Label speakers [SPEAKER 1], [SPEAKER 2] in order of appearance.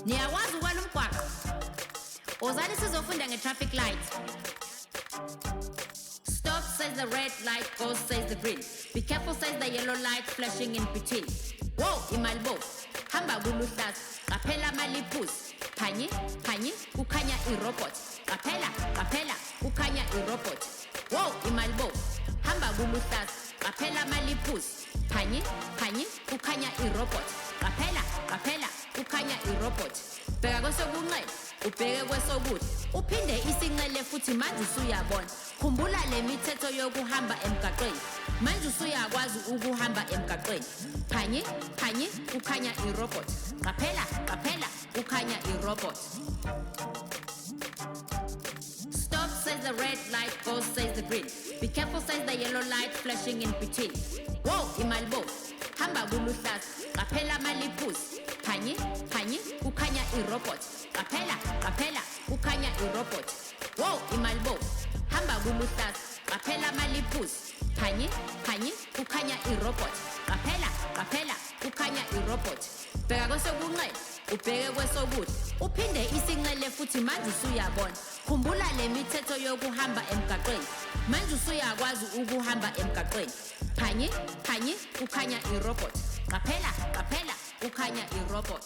[SPEAKER 1] Niyakwazi ukwala umgwaqo. Ozani sizofunda nge-traffic light. Stop says the red light, go says the green. Be careful says the yellow light flashing in between. Whoa, imalbo, hamba kuluhlaza, qaphela amaliphuzi. Phanyi, phanyi, kukhanya irobot. Qaphela, kukhanya irobot. Whoa, imalbo, hamba kuluhlaza, qaphela amaliphuzi. Phanyi, phanyi, kukhanya irobot. Qaphela, kukhanya irobot. Bheka kwesokunxele, ubheke kwesokude. Uphinde isinxele futhi manje usuyabona. Khumbula le mithetho yokuhamba emgaqweni. Manje usuyakwazi ukuhamba emgaqweni. Phanyi, kukhanya irobot. Qaphela, kukhanya irobot. Stop says the red light, go says the green. Be careful says the yellow light flashing in between. Whoa, imalbo, hamba kuluhlaza, qaphela amaliphuzi. Phanyi, kukhanya irobot. Qaphela, kukhanya irobot. Whoa, imalbo, hamba kuluhlaza, qaphela amaliphuzi. Phanyi, kukhanya irobot. Qaphela, kukhanya irobot. Bheka kwesokunxele, ubheke kwesokude. Uphinde isinxele futhi manje usuyabona. Khumbula le mithetho yokuhamba emgaqweni. Manje usuyakwazi ukuhamba emgaqweni. Phanyi, kukhanya irobot. Qaphela, kukhanya irobot.